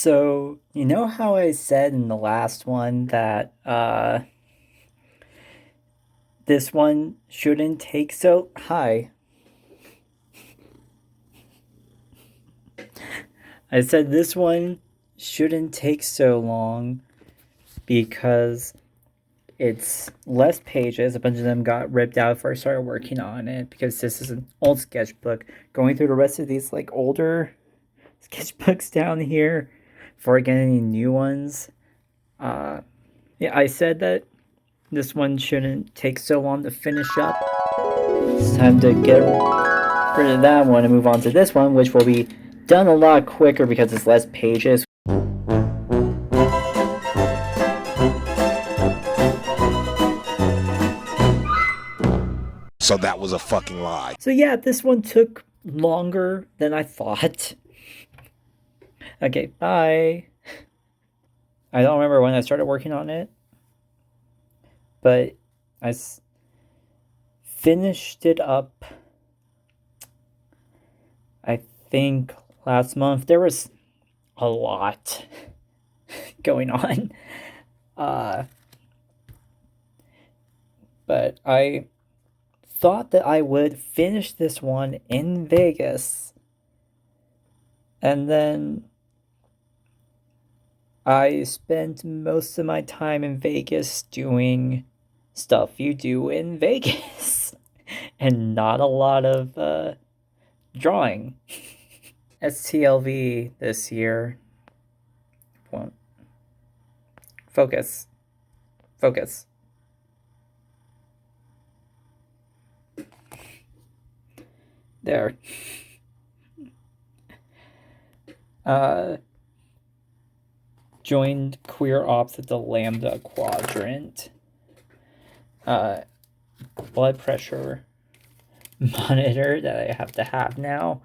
So, you know how I said in the last one that this one shouldn't take so high? I said this one shouldn't take so long because it's less pages. A bunch of them got ripped out before I started working on it because this is an old sketchbook. Going through the rest of these like older sketchbooks down here before I get any new ones. Yeah, I said that this one shouldn't take so long to finish up. It's time to get rid of that one and move on to this one, which will be done a lot quicker because it's less pages. So that was a fucking lie. So yeah, this one took longer than I thought. Okay, bye. I don't remember when I started working on it, but I finished it up, I think, last month. There was a lot going on. But I thought that I would finish this one in Vegas. And then I spent most of my time in Vegas doing stuff you do in Vegas. And not a lot of drawing. STLV this year. Focus. Focus. There. Joined queer ops at the Lambda Quadrant. Blood pressure monitor that I have to have now.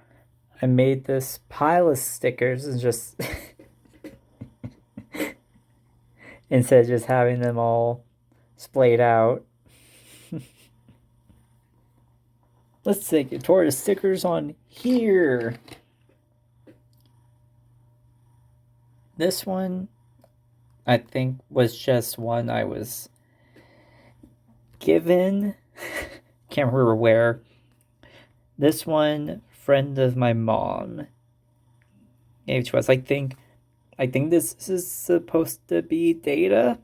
I made this pile of stickers and just instead of just having them all splayed out. Let's take a tour of the stickers on here. This one, I think, was just one I was given. Can't remember where. This one, friend of my mom gave to us. I think this is supposed to be Data.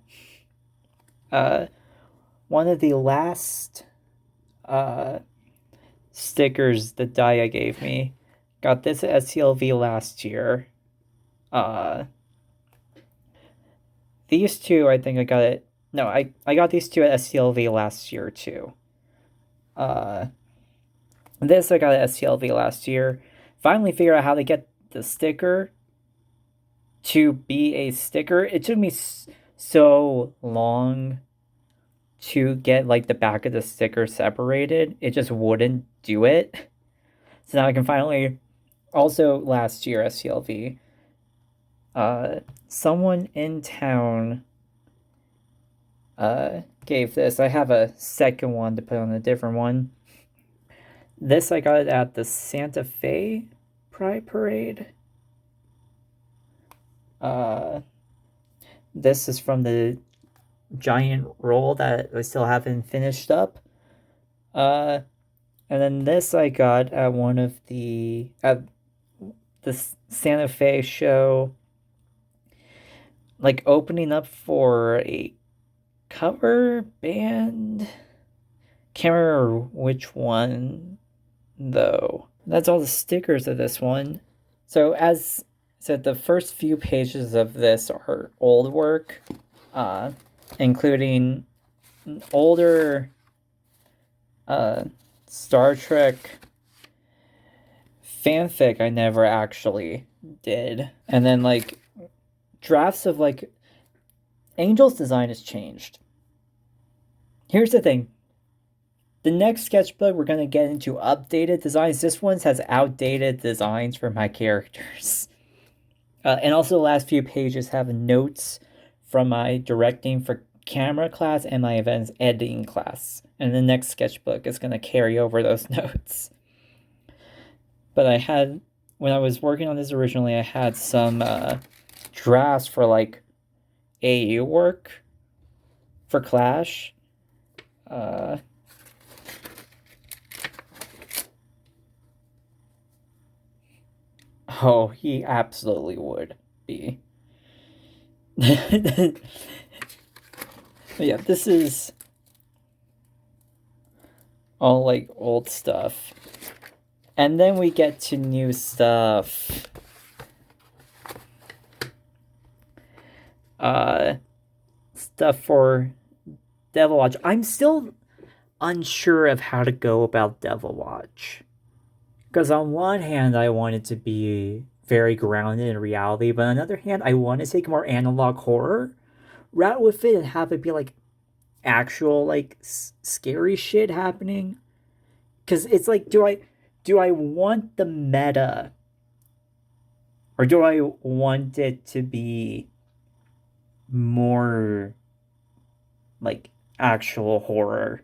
One of the last stickers that Daya gave me. Got this at SCLV last year. These two, I think I got it. No, I got these two at SCLV last year too. This I got at SCLV last year. Finally figured out how to get the sticker to be a sticker. It took me so long to get like the back of the sticker separated. It just wouldn't do it. So now I can finally, also last year SCLV, someone in town gave this. I have a second one to put on a different one. This I got it at the Santa Fe Pride Parade. This is from the giant roll that I still haven't finished up. And then this I got at one of the Santa Fe show, like opening up for a cover band. Can't remember which one though. That's all the stickers of this one. So as said, the first few pages of this are old work, including an older Star Trek fanfic I never actually did. And then like drafts of like Angel's design has changed. Here's the thing. The next sketchbook, we're going to get into updated designs. This one has outdated designs for my characters. And also the last few pages have notes from my directing for camera class and my events editing class. And the next sketchbook is going to carry over those notes. But I had, when I was working on this originally, I had some drafts for like AU work for Clash. Oh, he absolutely would be. Yeah, this is all like old stuff. And then we get to new stuff. Stuff for Devil Watch. I'm still unsure of how to go about Devil Watch. Because on one hand, I want it to be very grounded in reality, but on the other hand, I want to take more analog horror route with it and have it be like actual like scary shit happening. Because it's like, do I want the meta, or do I want it to be more like actual horror,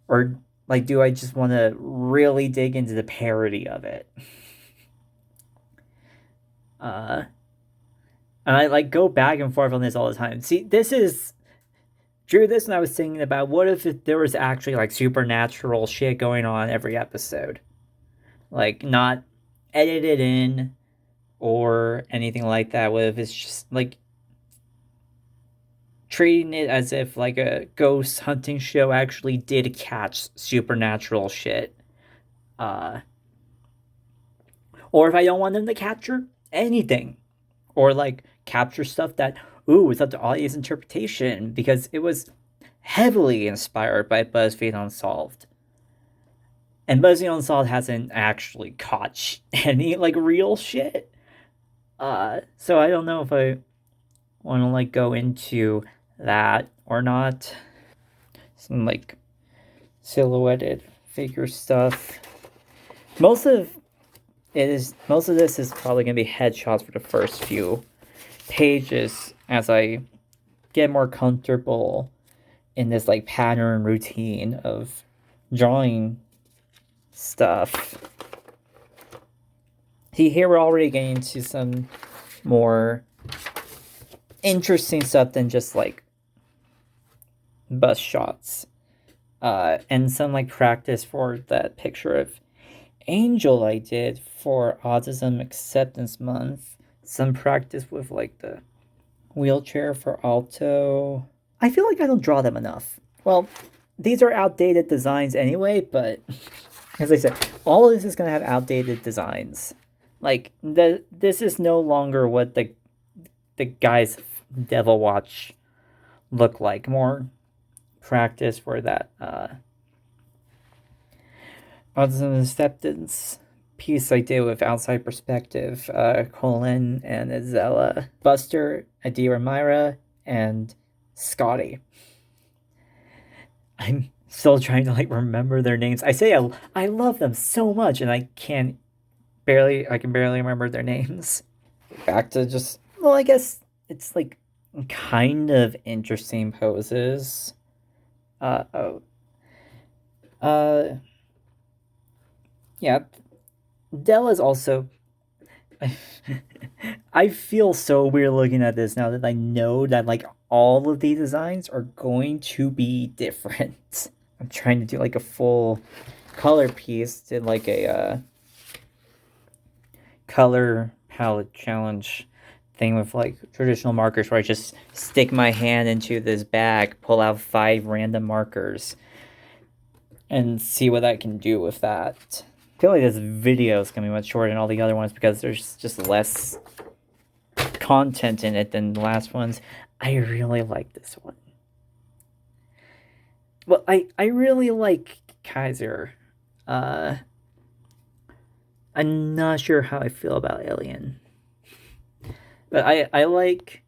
or like do I just want to really dig into the parody of it? And I like go back and forth on this all the time. See, this is drew this and I was thinking about what if there was actually like supernatural shit going on every episode, like not edited in or anything like that. What if it's just like treating it as if like a ghost hunting show actually did catch supernatural shit, or if I don't want them to capture anything, or like capture stuff that it's up to audience interpretation because it was heavily inspired by BuzzFeed Unsolved. And BuzzFeed Unsolved hasn't actually caught any like real shit. So I don't know if I want to like go into that or not. Some like silhouetted figure stuff. Most of this is probably gonna be headshots for the first few pages as I get more comfortable in this like pattern routine of drawing stuff. See, here we're already getting to some more interesting stuff than just like bus shots, and some like practice for that picture of Angel I did for Autism Acceptance Month. Some practice with like the wheelchair for Alto. I feel like I don't draw them enough. Well, these are outdated designs anyway, but as I said, all of this is going to have outdated designs. Like, this is no longer what the guys Devil Watch look like. More practice for that Autism Acceptance piece I did with Outside Perspective, Colin and Azella, Buster, Adira Myra, and Scotty. I'm still trying to like remember their names. I say I love them so much, and I can barely remember their names. Back to just, well, I guess it's like kind of interesting poses. Yeah, Della's also. I feel so weird looking at this now that I know that like all of the designs are going to be different. I'm trying to do like a full color piece, did like a color palette challenge thing with like traditional markers where I just stick my hand into this bag, pull out 5 random markers, and see what I can do with that. I feel like this video is going to be much shorter than all the other ones because there's just less content in it than the last ones. I really like this one. Well, I really like Kaiser. I'm not sure how I feel about Alien. But I like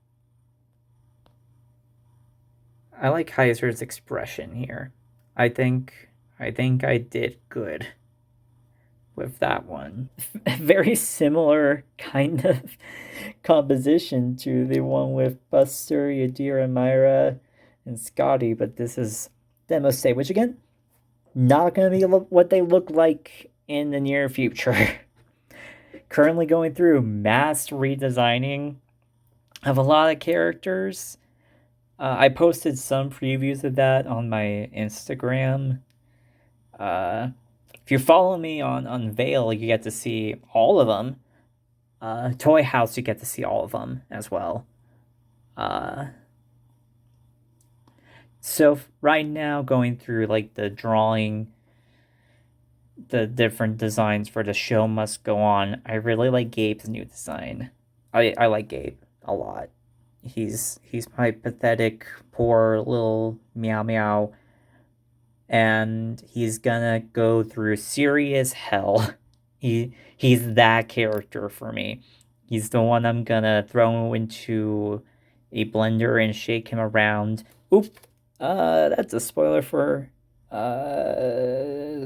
Kaiser's expression here. I think I did good with that one. Very similar kind of composition to the one with Buster, Yadira, Myra, and Scotty, but this is Demo State, which again, not going to be what they look like in the near future. currently going through mass redesigning of a lot of characters. I posted some previews of that on my Instagram. If you follow me on Unveil, you get to see all of them. Toy House, you get to see all of them as well. So right now, going through like the drawing, the different designs for the show must go on. I really like Gabe's new design. I like Gabe a lot. He's my pathetic, poor little meow meow, and he's gonna go through serious hell. He's that character for me. He's the one I'm gonna throw into a blender and shake him around. Oop, that's a spoiler for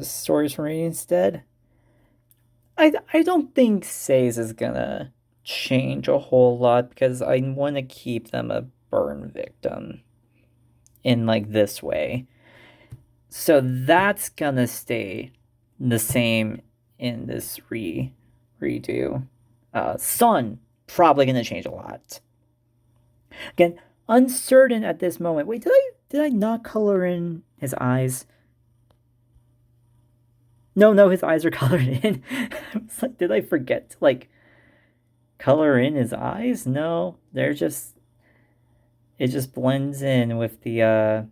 Stories from Radiant's Dead. I don't think Says is gonna change a whole lot because I want to keep them a burn victim in like this way. So that's gonna stay the same in this redo. Sun probably gonna change a lot. Again, uncertain at this moment. Wait, did I not color in his eyes? No, his eyes are colored in. Like, did I forget to like color in his eyes? No, they're just it just blends in with the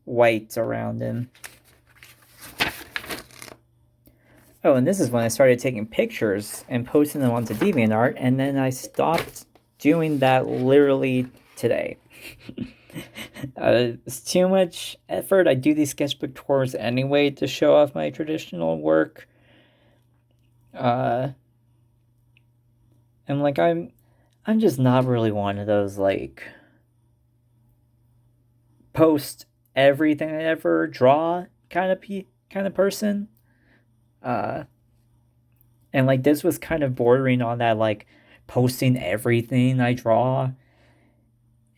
white around him. Oh, and this is when I started taking pictures and posting them onto DeviantArt, and then I stopped doing that literally today. It's too much effort. I do these sketchbook tours anyway to show off my traditional work. And like I'm just not really one of those like post everything I ever draw kind of person. And like this was kind of bordering on that, like posting everything I draw.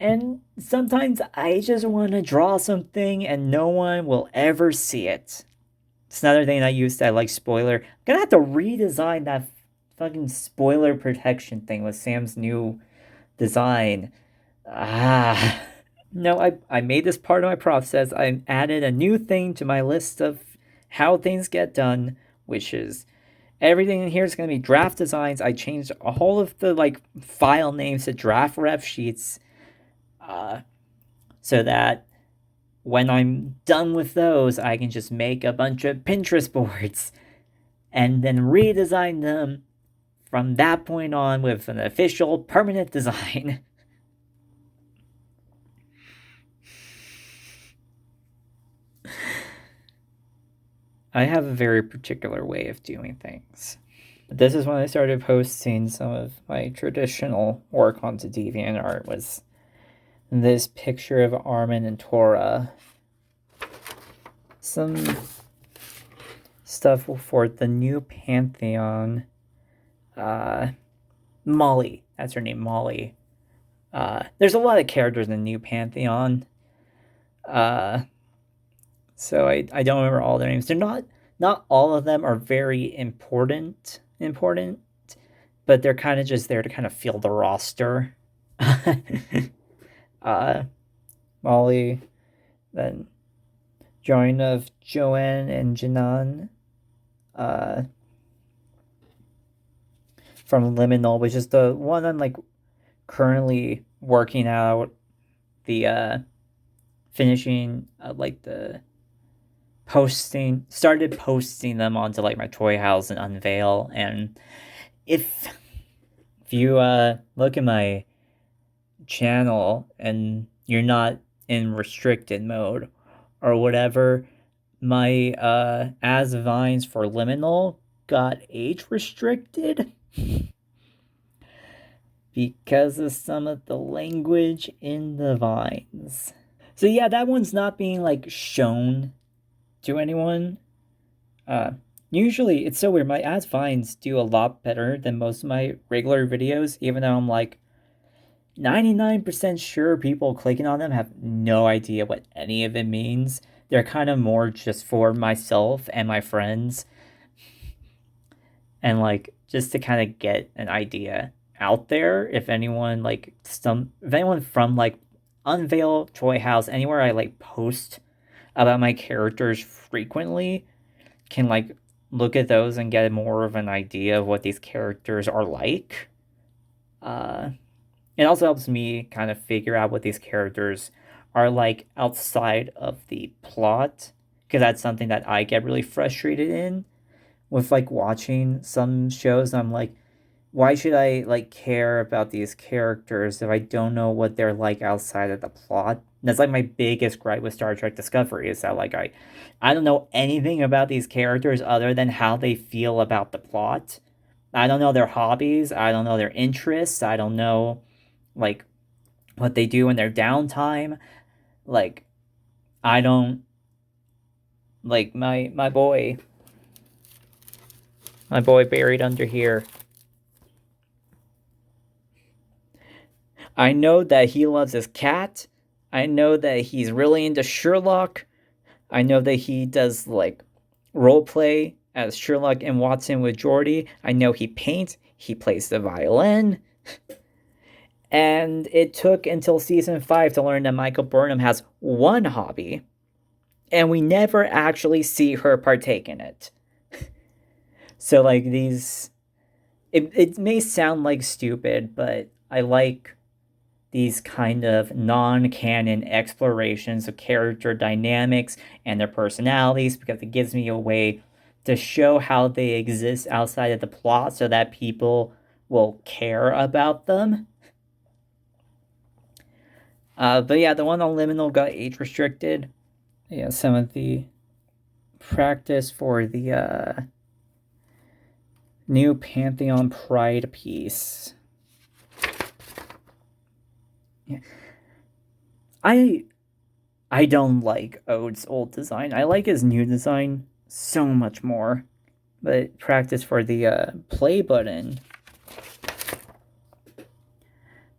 And sometimes I just want to draw something and no one will ever see it. It's another thing I used that like spoiler. I'm gonna have to redesign that fucking spoiler protection thing with Sam's new design. No, I made this part of my process. I added a new thing to my list of how things get done, which is everything in here is going to be draft designs. I changed all of the like file names to draft ref sheets, so that when I'm done with those, I can just make a bunch of Pinterest boards and then redesign them from that point on with an official permanent design. I have a very particular way of doing things. This is when I started posting some of my traditional work onto DeviantArt. Was this picture of Armin and Tora. Some stuff for the new Pantheon. Molly. That's her name, Molly. There's a lot of characters in the new Pantheon. So I don't remember all their names. They're not all of them are very important, but they're kind of just there to kind of fill the roster. Molly, then drawing of Joanne and Janan, from Liminal, which is the one I'm like currently working out the finishing like the started posting them onto like my Toy House and Unveil. And if you look at my channel and you're not in restricted mode or whatever, my as vines for Liminal got age restricted because of some of the language in the vines. So yeah, that one's not being like shown to anyone. Usually it's so weird. My ads vines do a lot better than most of my regular videos, even though I'm like 99% sure people clicking on them have no idea what any of it means. They're kind of more just for myself and my friends. and like just to kind of get an idea out there. If anyone from like Unveil, Joy House, anywhere I like post about my characters frequently, can like look at those and get more of an idea of what these characters are like. Uh, it also helps me kind of figure out what these characters are like outside of the plot, because that's something that I get really frustrated in with like watching some shows. I'm like, why should I like care about these characters if I don't know what they're like outside of the plot? And that's like my biggest gripe with Star Trek Discovery, is that like I don't know anything about these characters other than how they feel about the plot. I don't know their hobbies, I don't know their interests, I don't know like what they do in their downtime. Like I don't like my boy buried under here. I know that he loves his cat. I know that he's really into Sherlock. I know that he does like role play as Sherlock and Watson with Geordi. I know he paints, he plays the violin. And it took until season 5 to learn that Michael Burnham has one hobby, and we never actually see her partake in it. So, like, it may sound like stupid, but I like these kind of non-canon explorations of character dynamics and their personalities, because it gives me a way to show how they exist outside of the plot so that people will care about them. But yeah, the one on Liminal got age restricted. Yeah, some of the practice for the new Pantheon Pride piece. Yeah. I don't like Ode's old design. I like his new design so much more. But practice for the play button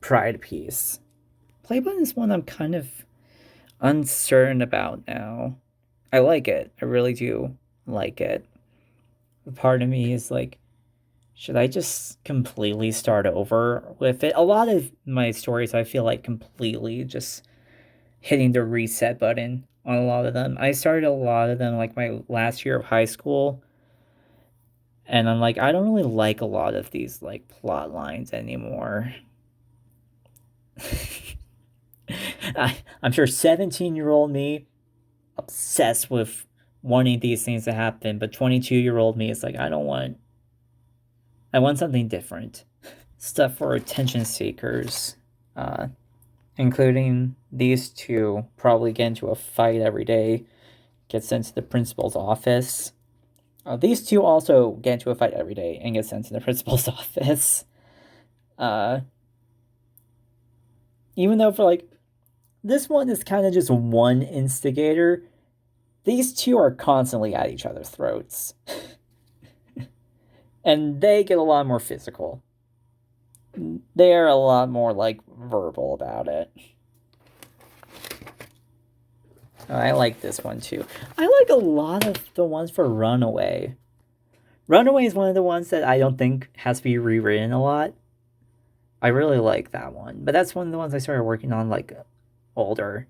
Pride piece. Play button is one I'm kind of uncertain about now. I like it. I really do like it. Part of me is like, should I just completely start over with it? A lot of my stories, I feel like completely just hitting the reset button on a lot of them. I started a lot of them like my last year of high school, and I'm like, I don't really like a lot of these like plot lines anymore. I'm sure 17-year-old me obsessed with wanting these things to happen, but 22-year-old me is like, I want something different. Stuff for attention seekers, including these two probably get into a fight every day, get sent to the principal's office. These two also get into a fight every day and get sent to the principal's office. Even though for like, this one is kind of just one instigator, these two are constantly at each other's throats. And they get a lot more physical. They're a lot more like verbal about it. I like this one too. I like a lot of the ones for Runaway. Runaway is one of the ones that I don't think has to be rewritten a lot. I really like that one, but that's one of the ones I started working on like older.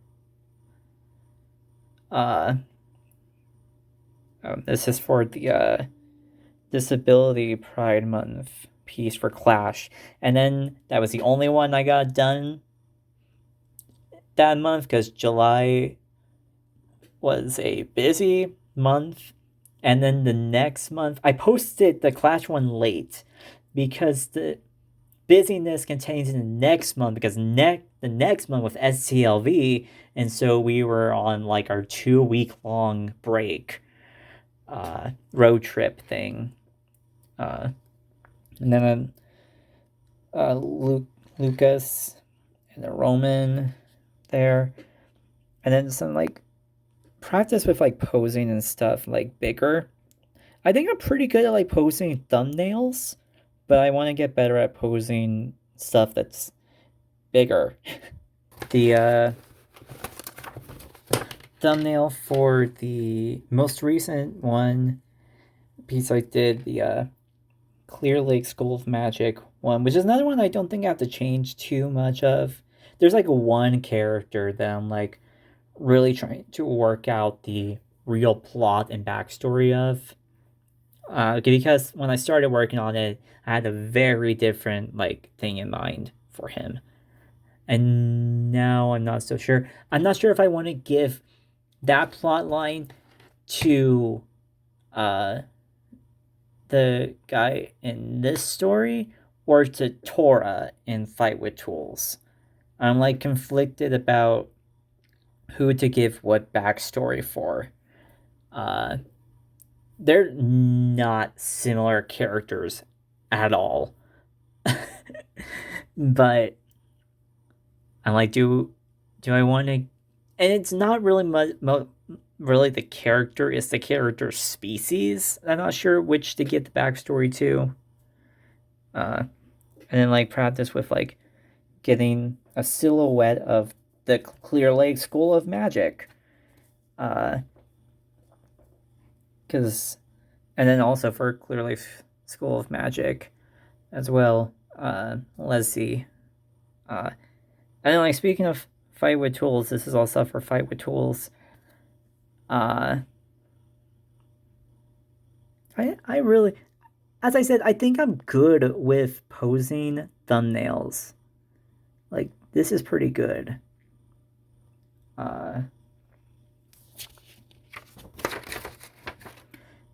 This is for the Disability Pride Month piece for Clash, and then that was the only one I got done that month because July was a busy month. And then the next month, I posted the Clash one late because the busyness continues in the next month, because the next month was STLV, and so we were on like our 2-week long break, road trip thing. And then Lucas and the Roman there, and then some like practice with like posing and stuff like bigger. I think I'm pretty good at like posing thumbnails, but I want to get better at posing stuff that's bigger. The thumbnail for the most recent one piece I did, the Clear Lake School of Magic one, which is another one I don't think I have to change too much of. There's like one character that I'm like really trying to work out the real plot and backstory of. Because when I started working on it, I had a very different like thing in mind for him. And now I'm not so sure. I'm not sure if I want to give that plot line to the guy in this story or to Tora in Fight with Tools. I'm like conflicted about who to give what backstory for. They're not similar characters at all. But I'm like, do I want to? And it's not really really the character; it's the character species. I'm not sure which to get the backstory to. And then like practice with like getting a silhouette of the Clear Lake School of Magic. Because, and then also for Clear Lake School of Magic as well. Let's see. And then like speaking of Fight with Tools, this is all stuff for Fight with Tools. I really, as I said, I think I'm good with posing thumbnails. Like, this is pretty good. And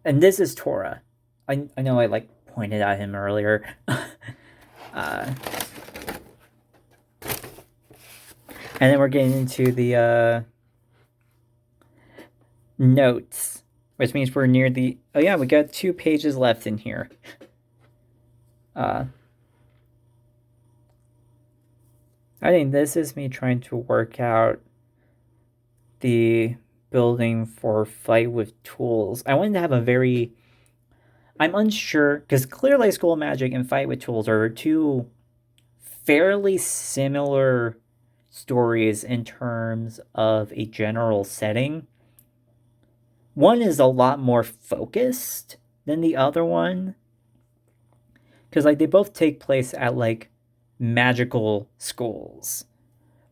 this is Tora. I know I like pointed at him earlier. And then we're getting into the notes, which means we're near the. Oh yeah, we got 2 pages left in here. I think this is me trying to work out the building for Fight with Tools. I wanted to have a very. I'm unsure because Clear Lake School of Magic and Fight with Tools are 2 fairly similar stories in terms of a general setting. One is a lot more focused than the other one because like they both take place at like magical schools.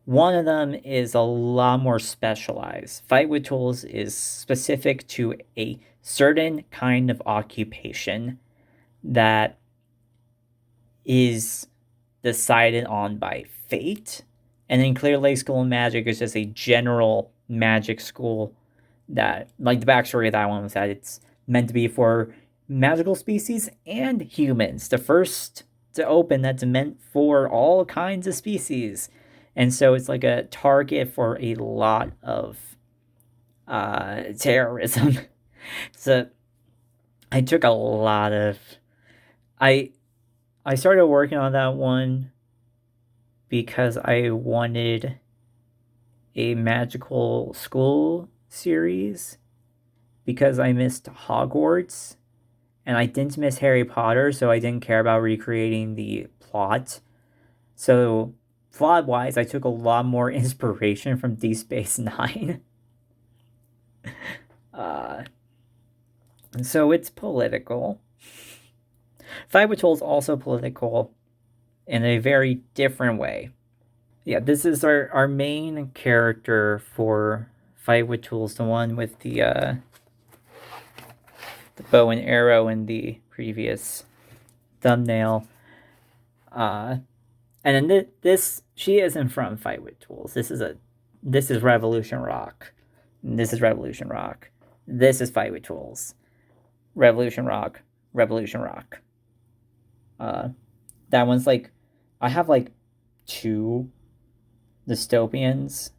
One of them is a lot more specialized. Fight with Tools is specific to a certain kind of occupation that is decided on by fate. And then Clear Lake School of Magic is just a general magic school that, like, the backstory of that one was that it's meant to be for magical species and humans. The first to open that's meant for all kinds of species. And so it's like a target for a lot of terrorism. So I took a lot of. I started working on that one because I wanted a magical school series because I missed Hogwarts and I didn't miss Harry Potter, so I didn't care about recreating the plot. So plot-wise, I took a lot more inspiration from Deep Space Nine. And so it's political. Fight with Tools is also political in a very different way. Yeah, this is our main character for Fight with Tools, the one with the bow and arrow in the previous thumbnail. And then this she isn't from Fight with Tools. This is Revolution Rock. This is Revolution Rock. This is Fight with Tools. Revolution Rock. Revolution Rock. That one's like, I have like 2 dystopians.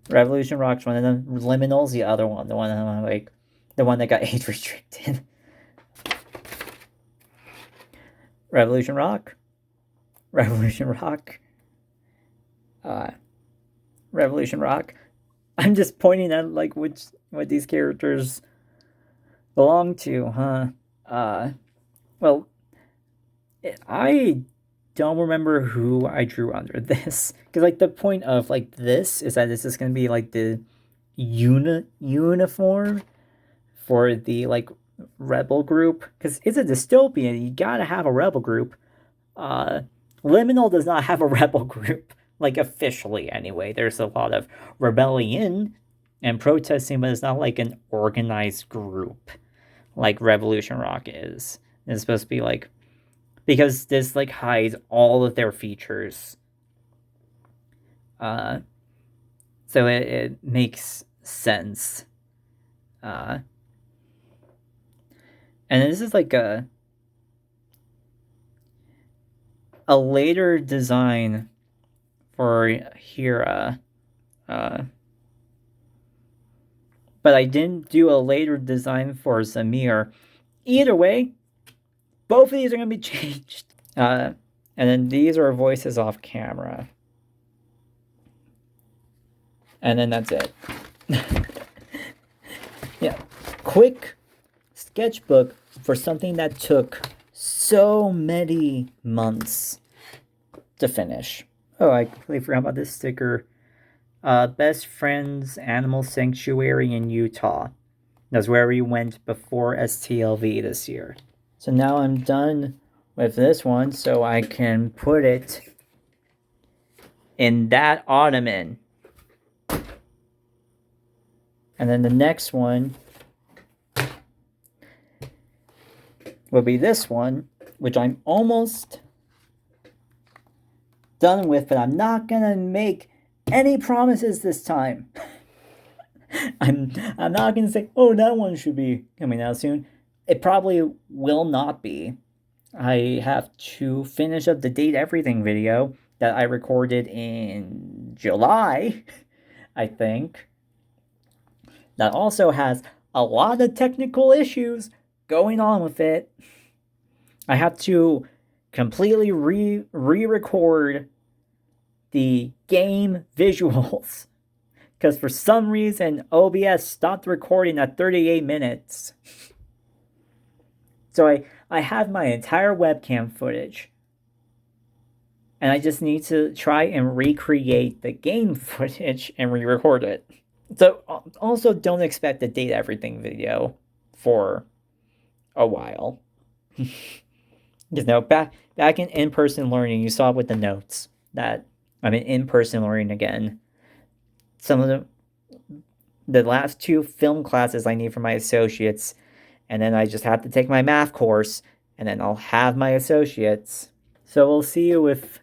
Revolution Rock's one of them. Liminal's the other one. The one that like, the one that got age restricted. Revolution Rock. Revolution Rock. Revolution Rock. I'm just pointing at like what these characters belong to, huh? Well, I don't remember who I drew under this because like the point of like this is that this is gonna be like the uniform for the like rebel group, because it's a dystopian. You gotta have a rebel group. Liminal does not have a rebel group, like officially anyway. There's a lot of rebellion and protesting, but it's not like an organized group like Revolution Rock is. It's supposed to be like, because this like hides all of their features. So it makes sense. And this is like a later design for Hira. But I didn't do a later design for Zamir. Either way, both of these are going to be changed. And then these are voices off camera. And then that's it. Yeah. Quick sketchbook for something that took so many months to finish. Oh, I completely forgot about this sticker. Best Friends Animal Sanctuary in Utah. That's where we went before STLV this year. So now I'm done with this one, so I can put it in that ottoman. And then the next one will be this one, which I'm almost done with, but I'm not gonna make any promises this time. I'm not gonna say, oh, that one should be coming out soon. It probably will not be. I have to finish up the Date Everything video that I recorded in July, I think. That also has a lot of technical issues going on with it. I have to completely re-record the game visuals because for some reason OBS stopped recording at 38 minutes. So I have my entire webcam footage and I just need to try and recreate the game footage and re-record it. So also don't expect a Date Everything video for a while. Because no, back in in-person learning, you saw with the notes that I'm in-person learning again. Some of the last 2 film classes I need for my associates, and then I just have to take my math course, and then I'll have my associates. So we'll see you with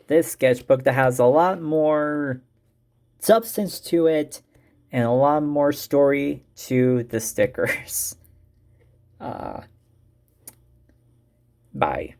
this sketchbook that has a lot more substance to it and a lot more story to the stickers. Bye.